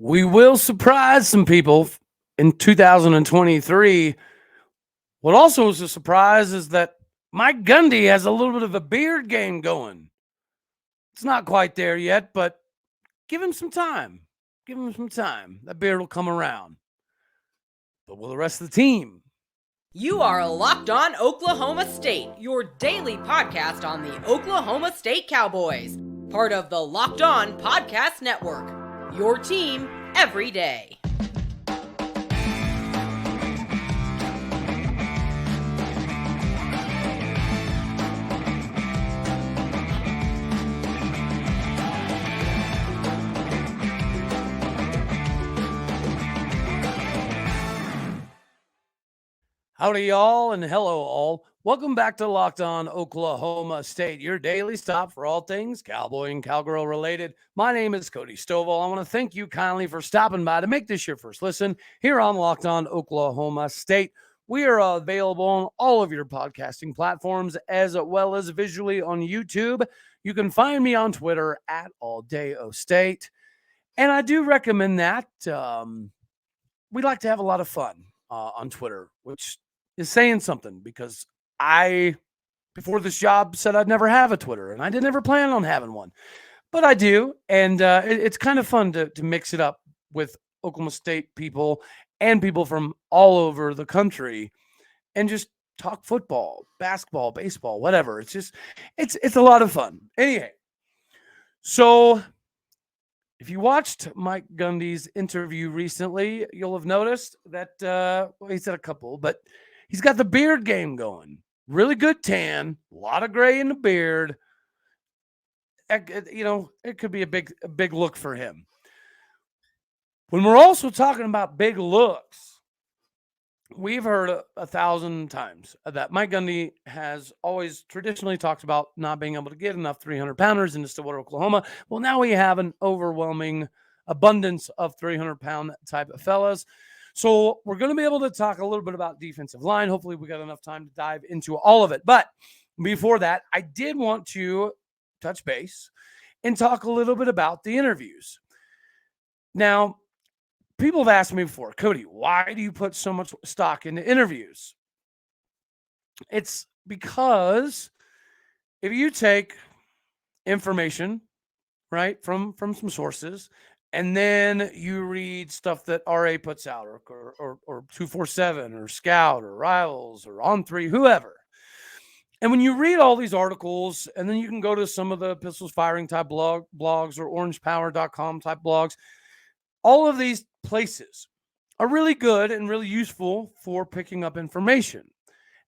We will surprise some people in 2023. What also is a surprise is that Mike Gundy has a little bit of a beard game going. It's not quite there yet, but give him some time. Give him some time. That beard will come around. But will the rest of the team? You are Locked On Oklahoma State, your daily podcast on the Oklahoma State Cowboys, part of the Locked On Podcast Network, your team every day. Howdy, y'all, and hello, all. Welcome back to Locked On Oklahoma State, your daily stop for all things Cowboy and Cowgirl related. My name is Cody Stovall. I want to thank you kindly for stopping by to make this your first listen here on Locked On Oklahoma State. We are available on all of your podcasting platforms as well as visually on YouTube. You can find me on Twitter at AllDayOState. And I do recommend that. We like to have a lot of fun on Twitter, which is saying something because I, before this job, said I'd never have a Twitter, and I didn't ever plan on having one, but I do, and it's kind of fun to mix it up with Oklahoma State people and people from all over the country and just talk football, basketball, baseball, whatever. It's just, it's a lot of fun. Anyway, so if you watched Mike Gundy's interview recently, you'll have noticed that, well, he said a couple, but he's got the beard game going. Really good tan, a lot of gray in the beard. You know, it could be a big look for him. When we're also talking about big looks, we've heard 1,000 times that Mike Gundy has always traditionally talked about not being able to get enough 300-pounders into Stillwater, Oklahoma. Well, now we have an overwhelming abundance of 300-pound type of fellas. So we're going to be able to talk a little bit about defensive line. Hopefully we got enough time to dive into all of it. But before that, I did want to touch base and talk a little bit about the interviews. Now, people have asked me before, Cody, why do you put so much stock into interviews? It's because if you take information, right, from some sources, and then you read stuff that RA puts out or 247 or Scout or Rivals or On3, whoever. And when you read all these articles, and then you can go to some of the pistols firing type blogs or orangepower.com type blogs, all of these places are really good and really useful for picking up information.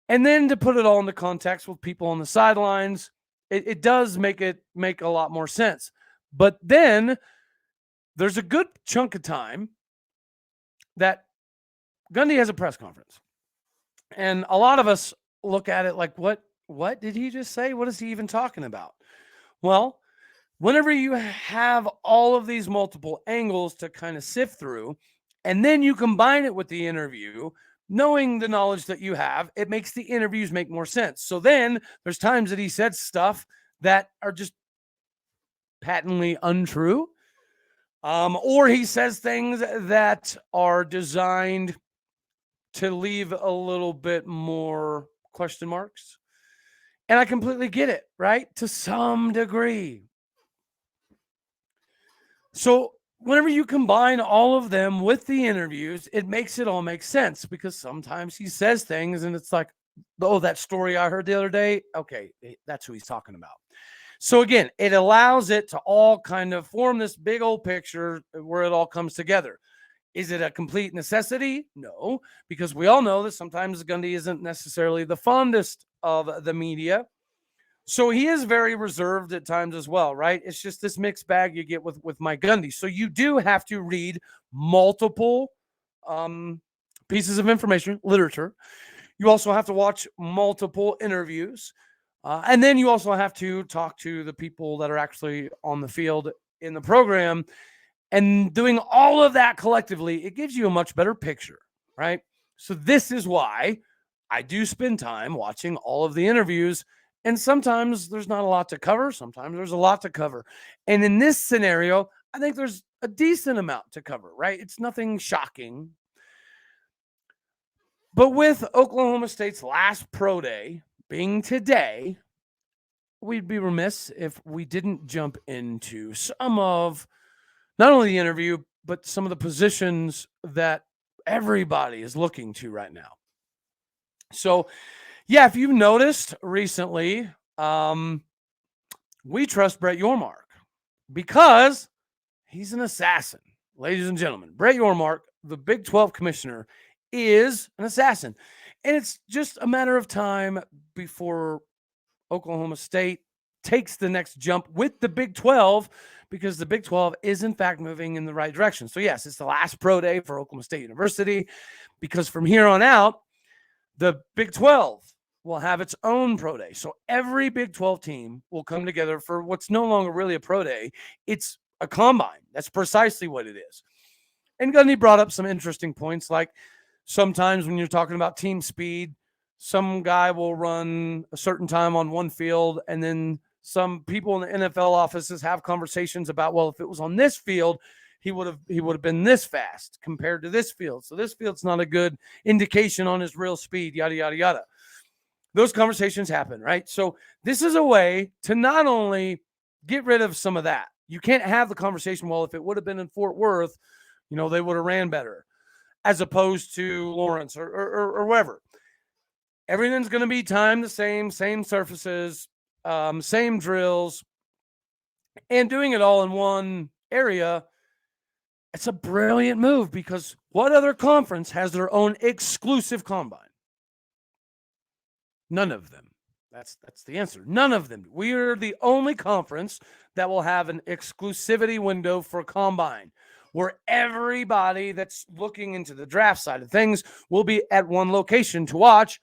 And then to put it all into context with people on the sidelines, it does make a lot more sense. But then there's a good chunk of time that Gundy has a press conference. And a lot of us look at it like, what did he just say? What is he even talking about? Well, whenever you have all of these multiple angles to kind of sift through, and then you combine it with the interview, knowing the knowledge that you have, it makes the interviews make more sense. So then there's times that he said stuff that are just patently untrue. Or he says things that are designed to leave a little bit more question marks. And I completely get it, right? To some degree. So whenever you combine all of them with the interviews, it makes it all make sense because sometimes he says things and it's like, oh, that story I heard the other day. Okay, that's who he's talking about. So again, it allows it to all kind of form this big old picture where it all comes together. Is it a complete necessity? No, because we all know that sometimes Gundy isn't necessarily the fondest of the media. So he is very reserved at times as well, right? It's just this mixed bag you get with Mike Gundy. So you do have to read multiple pieces of information, literature. You also have to watch multiple interviews. And then you also have to talk to the people that are actually on the field in the program. And doing all of that collectively, it gives you a much better picture, right? So this is why I do spend time watching all of the interviews. And sometimes there's not a lot to cover. Sometimes there's a lot to cover. And in this scenario, I think there's a decent amount to cover, right? It's nothing shocking. But with Oklahoma State's last pro day being today, we'd be remiss if we didn't jump into some of not only the interview, but some of the positions that everybody is looking to right now. So, yeah, if you've noticed recently, we trust Brett Yormark because he's an assassin. Ladies and gentlemen, Brett Yormark, the Big 12 commissioner, is an assassin. And it's just a matter of time before Oklahoma State takes the next jump with the Big 12, because the Big 12 is in fact moving in the right direction. So yes, it's the last pro day for Oklahoma State University, because from here on out, the Big 12 will have its own pro day. So every Big 12 team will come together for what's no longer really a pro day. It's a combine. That's precisely what it is. And Gundy brought up some interesting points, like sometimes when you're talking about team speed, some guy will run a certain time on one field, and then some people in the NFL offices have conversations about, well, if it was on this field, he would have been this fast compared to this field. So this field's not a good indication on his real speed, yada, yada, yada. Those conversations happen, right? So this is a way to not only get rid of some of that. You can't have the conversation, well, if it would have been in Fort Worth, they would have ran better, as opposed to Lawrence or wherever. Everything's going to be timed the same surfaces, same drills, and doing it all in one area. It's a brilliant move, because what other conference has their own exclusive combine? None of them. That's the answer. None of them. We are the only conference that will have an exclusivity window for combine, where everybody that's looking into the draft side of things will be at one location to watch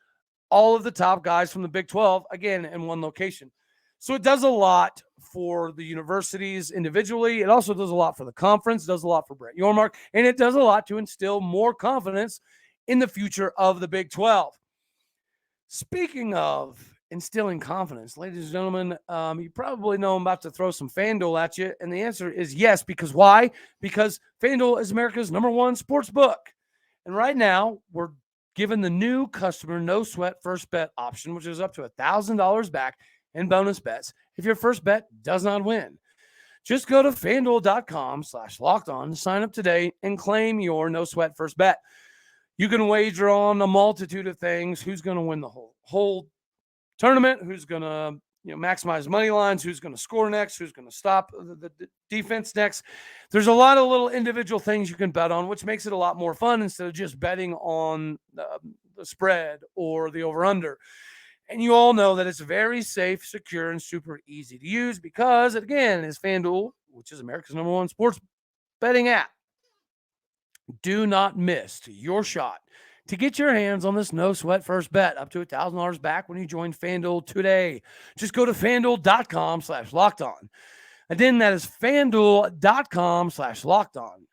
all of the top guys from the Big 12, again, in one location. So it does a lot for the universities individually. It also does a lot for the conference, does a lot for Brett Yormark, and it does a lot to instill more confidence in the future of the Big 12. Speaking of instilling confidence, ladies and gentlemen, you probably know I'm about to throw some FanDuel at you, and the answer is yes. Because why? Because FanDuel is America's #1 sports book. And right now, we're giving the new customer no sweat first bet option, which is up to $1,000 back in bonus bets if your first bet does not win. Just go to FanDuel.com/lockedon, sign up today, and claim your no sweat first bet. You can wager on a multitude of things: who's going to win the whole tournament, who's going to maximize money lines, who's going to score next, who's going to stop the defense next. There's a lot of little individual things you can bet on, which makes it a lot more fun instead of just betting on the spread or the over-under. And you all know that it's very safe, secure, and super easy to use, because, again, it's FanDuel, which is America's #1 sports betting app. Do not miss your shot to get your hands on this no sweat first bet, up to $1,000 back when you join FanDuel today. Just go to FanDuel.com/lockedon. Again, that is FanDuel.com/lockedon.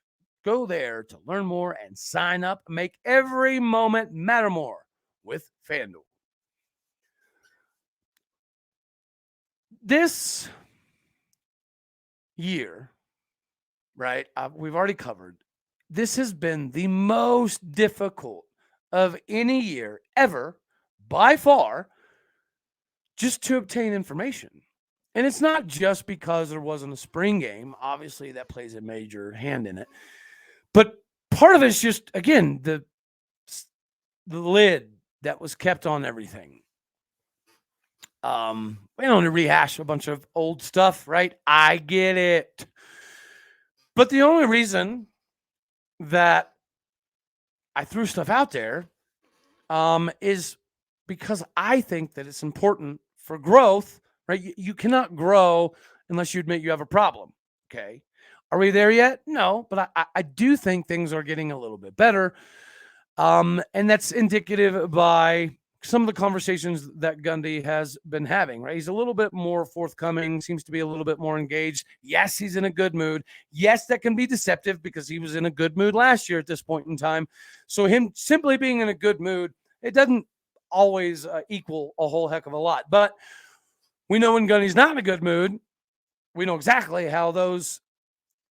Go there to learn more and sign up. Make every moment matter more with FanDuel. This year, right, we've already covered, this has been the most difficult of any year ever, by far, just to obtain information. And it's not just because there wasn't a spring game. Obviously, that plays a major hand in it. But part of it's just, again, the lid that was kept on everything. We don't want to rehash a bunch of old stuff, right? I get it. But the only reason that I threw stuff out there is because I think that it's important for growth, right? You cannot grow unless you admit you have a problem, okay? Are we there yet? No, but I do think things are getting a little bit better. And that's indicative by some of the conversations that Gundy has been having, right? He's a little bit more forthcoming, seems to be a little bit more engaged. Yes, he's in a good mood. Yes, that can be deceptive because he was in a good mood last year at this point in time. So him simply being in a good mood, it doesn't always equal a whole heck of a lot. But we know when Gundy's not in a good mood, we know exactly how those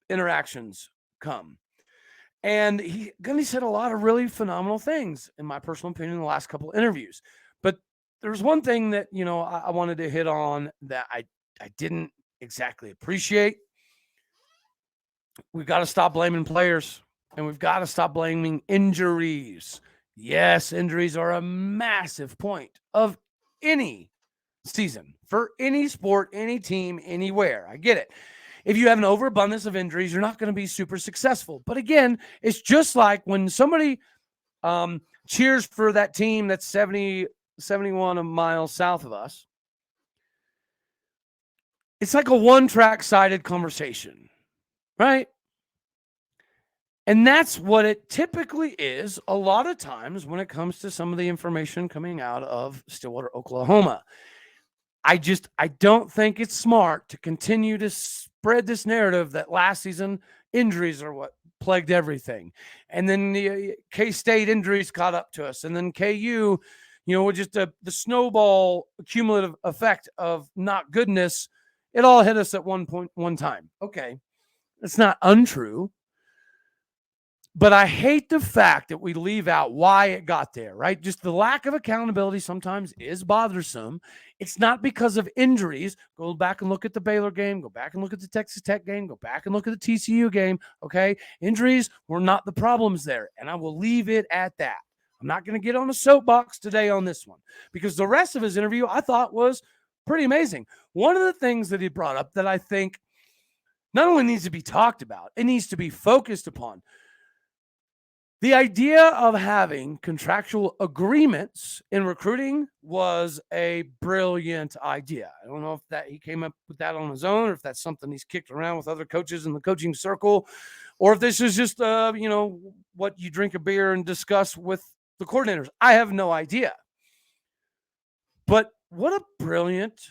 interactions come. And Gundy said a lot of really phenomenal things, in my personal opinion, in the last couple of interviews. But there's one thing that, I wanted to hit on that I didn't exactly appreciate. We've got to stop blaming players, and we've got to stop blaming injuries. Yes, injuries are a massive point of any season for any sport, any team, anywhere. I get it. If you have an overabundance of injuries, you're not going to be super successful. But again, it's just like when somebody cheers for that team that's 71 miles south of us. It's like a one-track sided conversation, right? And that's what it typically is a lot of times when it comes to some of the information coming out of Stillwater, Oklahoma. I don't think it's smart to continue to spread this narrative that last season injuries are what plagued everything. And then the K-State injuries caught up to us. And then KU, with just the snowball cumulative effect of not goodness, it all hit us at one time. Okay. It's not untrue. But I hate the fact that we leave out why it got there, right? Just the lack of accountability sometimes is bothersome. It's not because of injuries. Go back and look at the Baylor game. Go back and look at the Texas Tech game. Go back and look at the TCU game, okay? Injuries were not the problems there, and I will leave it at that. I'm not going to get on a soapbox today on this one because the rest of his interview I thought was pretty amazing. One of the things that he brought up that I think not only needs to be talked about, it needs to be focused upon. The idea of having contractual agreements in recruiting was a brilliant idea. I don't know if that he came up with that on his own or if that's something he's kicked around with other coaches in the coaching circle, or if this is just, what you drink a beer and discuss with the coordinators. I have no idea. But what a brilliant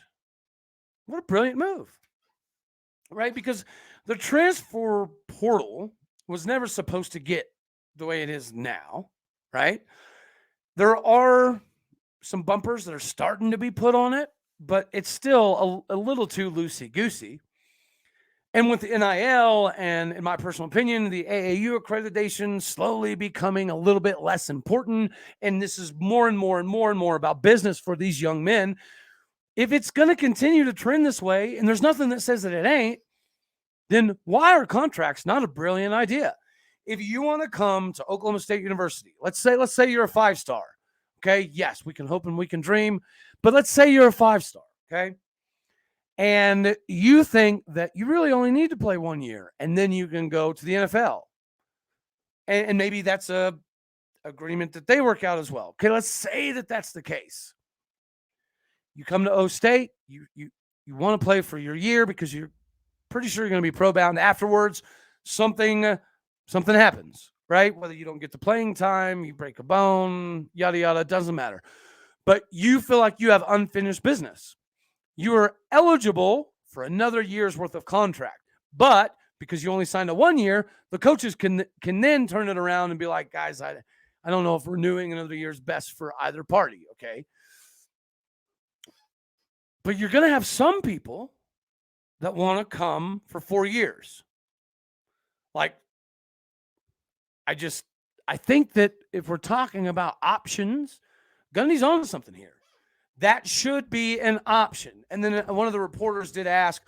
move, right? Because the transfer portal was never supposed to get the way it is now, right? There are some bumpers that are starting to be put on it, but it's still a little too loosey-goosey. And with the NIL and, in my personal opinion, the AAU accreditation slowly becoming a little bit less important, and this is more and more and more and more about business for these young men, if it's going to continue to trend this way, and there's nothing that says that it ain't, then why are contracts not a brilliant idea? If you want to come to Oklahoma State University, let's say you're a 5-star, okay? Yes, we can hope and we can dream, but let's say you're a 5-star, okay? And you think that you really only need to play 1 year, and then you can go to the NFL. And maybe that's a agreement that they work out as well. Okay, let's say that that's the case. You come to O State, you want to play for your year because you're pretty sure you're going to be pro-bound afterwards. Something happens, right? Whether you don't get the playing time, you break a bone, yada, yada, it doesn't matter. But you feel like you have unfinished business. You are eligible for another year's worth of contract. But because you only signed a 1 year, the coaches can then turn it around and be like, guys, I don't know if renewing another year is best for either party, okay? But you're going to have some people that want to come for 4 years. Like, I think that if we're talking about options, Gundy's on something here. That should be an option. And then one of the reporters did ask,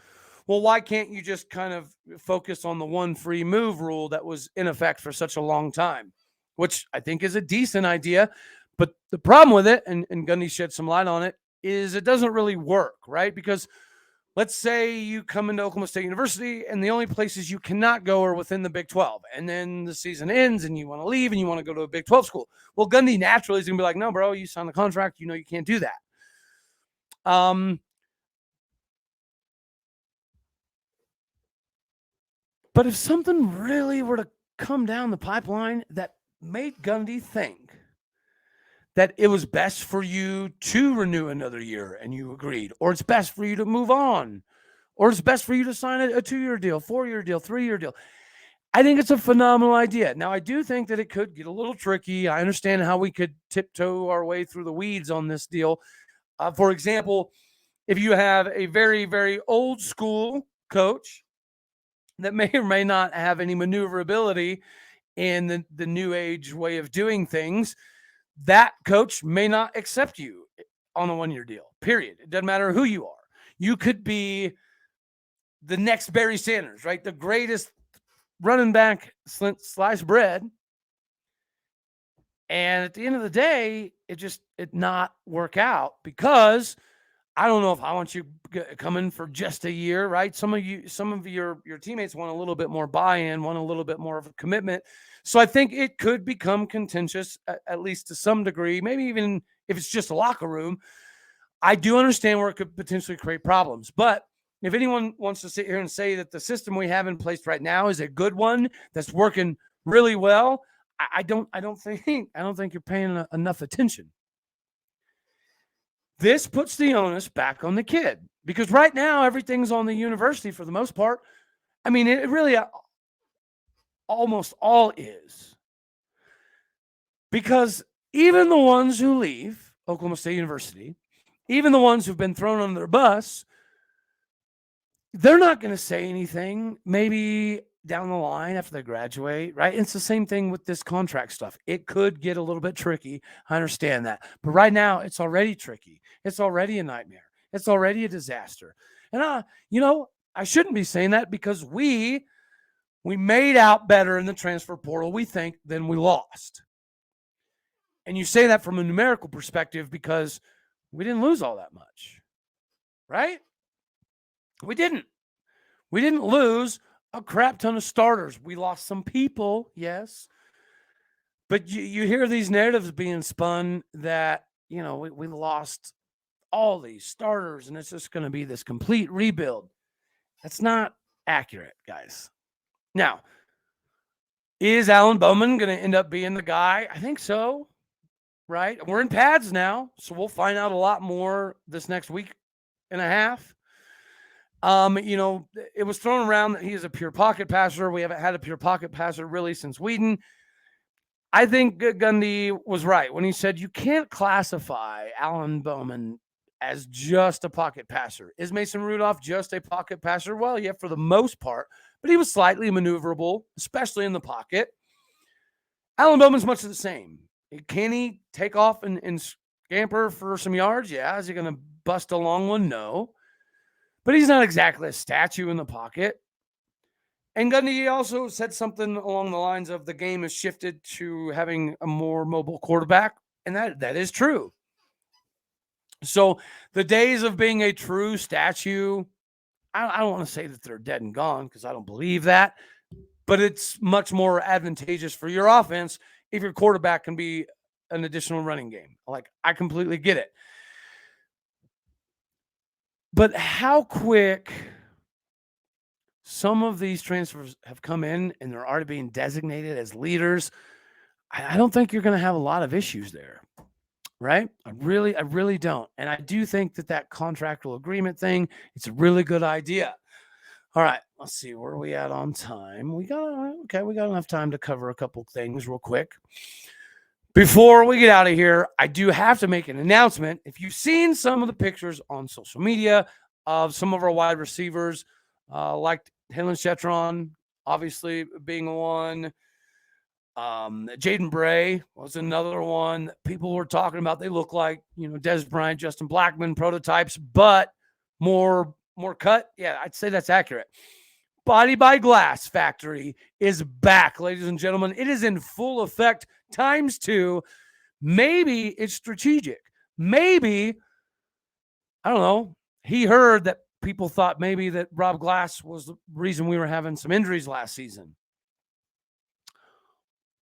well, why can't you just kind of focus on the one free move rule that was in effect for such a long time, which I think is a decent idea. But the problem with it, and Gundy shed some light on it, is it doesn't really work, right? Because let's say you come into Oklahoma State University and the only places you cannot go are within the Big 12. And then the season ends and you want to leave and you want to go to a Big 12 school. Well, Gundy naturally is going to be like, no, bro, you signed the contract. You know you can't do that. But if something really were to come down the pipeline that made Gundy think that it was best for you to renew another year and you agreed, or it's best for you to move on, or it's best for you to sign a 2-year deal, 4-year deal, 3-year deal. I think it's a phenomenal idea. Now, I do think that it could get a little tricky. I understand how we could tiptoe our way through the weeds on this deal. For example, if you have a very, very old school coach that may or may not have any maneuverability in the new age way of doing things, that coach may not accept you on a 1-year deal, period. It doesn't matter who you are. You could be the next Barry Sanders, right? The greatest running back sliced bread. And at the end of the day, it not work out because I don't know if I want you come in for just a year, right? Some of your teammates want a little bit more buy-in, want a little bit more of a commitment. So I think it could become contentious, at least to some degree, maybe even if it's just a locker room. I do understand where it could potentially create problems. But if anyone wants to sit here and say that the system we have in place right now is a good one that's working really well, I don't think you're paying enough attention. This puts the onus back on the kid because right now everything's on the university for the most part. I mean, it really almost all is. Because even the ones who leave Oklahoma State University, even the ones who've been thrown under their bus, they're not going to say anything maybe down the line after they graduate, right? It's the same thing with this contract stuff. It could get a little bit tricky. I understand that. But right now, it's already tricky. It's already a nightmare. It's already a disaster. And, I shouldn't be saying that because we made out better in the transfer portal, we think, than we lost. And you say that from a numerical perspective because we didn't lose all that much, right? We didn't lose a crap ton of starters. We lost some people, yes. But you hear these narratives being spun that, we lost all these starters and it's just going to be this complete rebuild. That's not accurate, guys. Now, is Alan Bowman going to end up being the guy? I think so, right? We're in pads now, so we'll find out a lot more this next week and a half. It was thrown around that he is a pure pocket passer. We haven't had a pure pocket passer really since Whedon. I think Gundy was right when he said you can't classify Alan Bowman as just a pocket passer. Is Mason Rudolph just a pocket passer? Well, yeah, for the most part, but he was slightly maneuverable, especially in the pocket. Alan Bowman's much of the same. Can he take off and scamper for some yards? Yeah. Is he going to bust a long one? No. But he's not exactly a statue in the pocket. And Gundy also said something along the lines of the game has shifted to having a more mobile quarterback. And that is true. So the days of being a true statue, I don't want to say that they're dead and gone because I don't believe that. But it's much more advantageous for your offense if your quarterback can be an additional running game. Like, I completely get it. But how quick some of these transfers have come in and they're already being designated as leaders, I don't think you're going to have a lot of issues there, right? I really don't. And I do think that contractual agreement thing, it's a really good idea. All right, let's see. Where are we at on time? We got enough time to cover a couple things real quick. Before we get out of here, I do have to make an announcement. If you've seen some of the pictures on social media of some of our wide receivers, like Helen Shetron, obviously being one. Jaden Bray was another one that people were talking about. They look like, Des Bryant, Justin Blackmon prototypes, but more cut. Yeah, I'd say that's accurate. Body by Glass Factory is back, ladies and gentlemen. It is in full effect ×2. Maybe it's strategic. Maybe, I don't know, he heard that people thought maybe that Rob Glass was the reason we were having some injuries last season.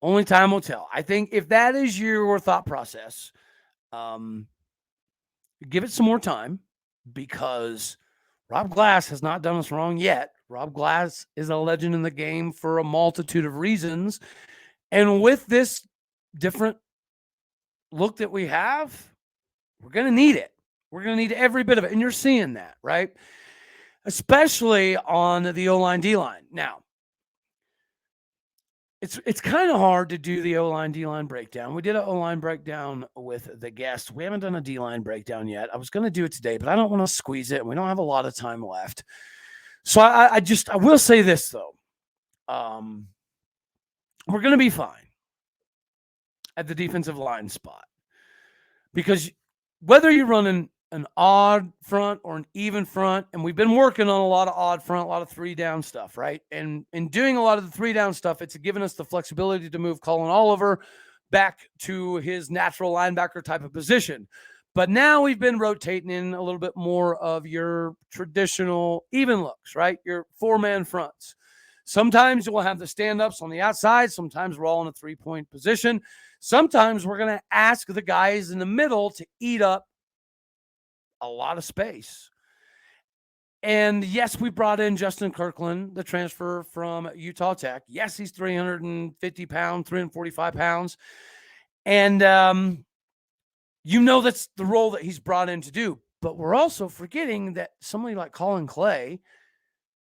Only time will tell. I think if that is your thought process, give it some more time because Rob Glass has not done us wrong yet. Rob Glass is a legend in the game for a multitude of reasons. And with this different look that we have, we're going to need it. We're going to need every bit of it. And you're seeing that, right? Especially on the O-line, D-line. Now, it's kind of hard to do the O-line, D-line breakdown. We did an O-line breakdown with the guest. We haven't done a D-line breakdown yet. I was going to do it today, but I don't want to squeeze it. And we don't have a lot of time left. So I will say this, though. We're going to be fine at the defensive line spot, because whether you're running an odd front or an even front, and we've been working on a lot of odd front, a lot of 3-down stuff, right? And in doing a lot of the 3-down stuff, it's given us the flexibility to move Colin Oliver back to his natural linebacker type of position. But now we've been rotating in a little bit more of your traditional even looks, right? Your 4-man fronts. Sometimes we'll have the stand-ups on the outside. Sometimes we're all in a 3-point position. Sometimes we're going to ask the guys in the middle to eat up a lot of space. And yes, we brought in Justin Kirkland, the transfer from Utah Tech. Yes, he's 350 pounds, 345 pounds. And that's the role that he's brought in to do. But we're also forgetting that somebody like Colin Clay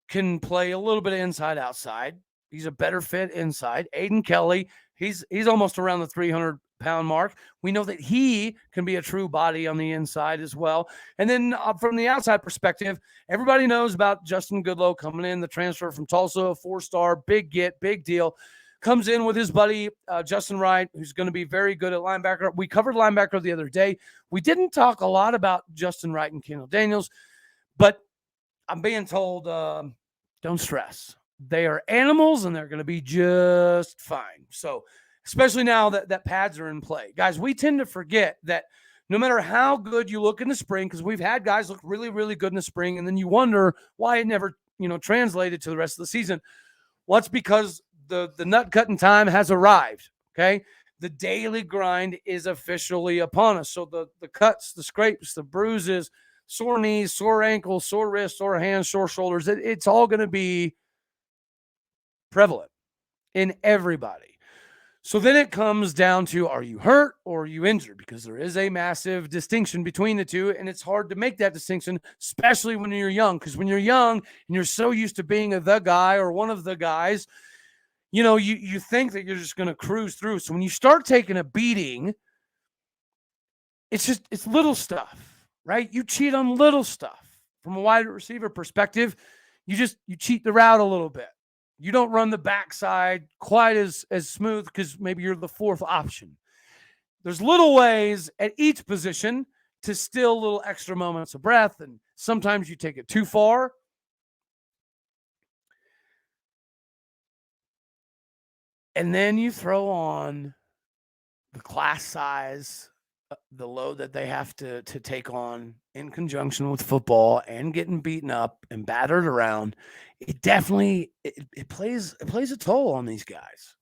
can play a little bit of inside outside. He's a better fit inside. Aiden Kelly, he's almost around the 300-pound mark. We know that he can be a true body on the inside as well. And then from the outside perspective, everybody knows about Justin Goodlow coming in, the transfer from Tulsa, a 4-star, big deal. Comes in with his buddy, Justin Wright, who's going to be very good at linebacker. We covered linebacker the other day. We didn't talk a lot about Justin Wright and Kendall Daniels, but I'm being told, don't stress. They are animals, and they're going to be just fine. So, especially now that pads are in play. Guys, we tend to forget that no matter how good you look in the spring, because we've had guys look really, really good in the spring, and then you wonder why it never, translated to the rest of the season. Well, it's because the nut cutting time has arrived, okay? The daily grind is officially upon us. So the cuts, the scrapes, the bruises, sore knees, sore ankles, sore wrists, sore hands, sore shoulders, it's all going to be prevalent in everybody. So then it comes down to, are you hurt or are you injured? Because there is a massive distinction between the two, and it's hard to make that distinction, especially when you're young. Because when you're young and you're so used to being the guy or one of the guys, you think that you're just going to cruise through. So when you start taking a beating, it's little stuff, right? You cheat on little stuff. From a wide receiver perspective, you cheat the route a little bit. You don't run the backside quite as smooth because maybe you're the 4th option. There's little ways at each position to steal little extra moments of breath, and sometimes you take it too far. And then you throw on the class size, the load that they have to take on in conjunction with football and getting beaten up and battered around. It definitely it plays a toll on these guys.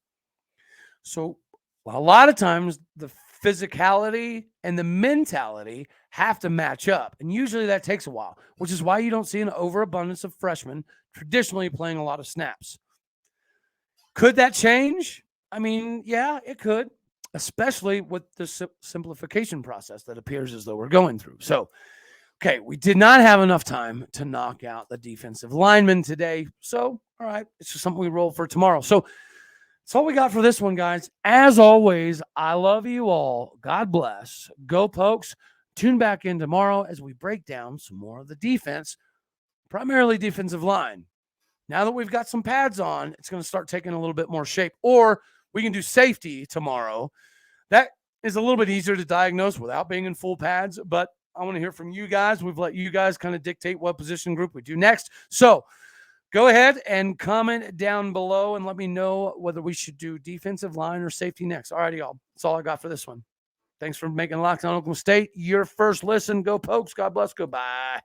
So a lot of times the physicality and the mentality have to match up, and usually that takes a while, which is why you don't see an overabundance of freshmen traditionally playing a lot of snaps. Could that change? I mean, yeah, it could, especially with the simplification process that appears as though we're going through. So, okay, we did not have enough time to knock out the defensive linemen today. So, all right, it's just something we roll for tomorrow. So, that's all we got for this one, guys. As always, I love you all. God bless. Go Pokes. Tune back in tomorrow as we break down some more of the defense, primarily defensive line. Now that we've got some pads on, it's going to start taking a little bit more shape. Or we can do safety tomorrow. That is a little bit easier to diagnose without being in full pads, but I want to hear from you guys. We've let you guys kind of dictate what position group we do next. So go ahead and comment down below and let me know whether we should do defensive line or safety next. All righty, y'all. That's all I got for this one. Thanks for making Locked On Oklahoma State your first listen. Go Pokes. God bless. Goodbye.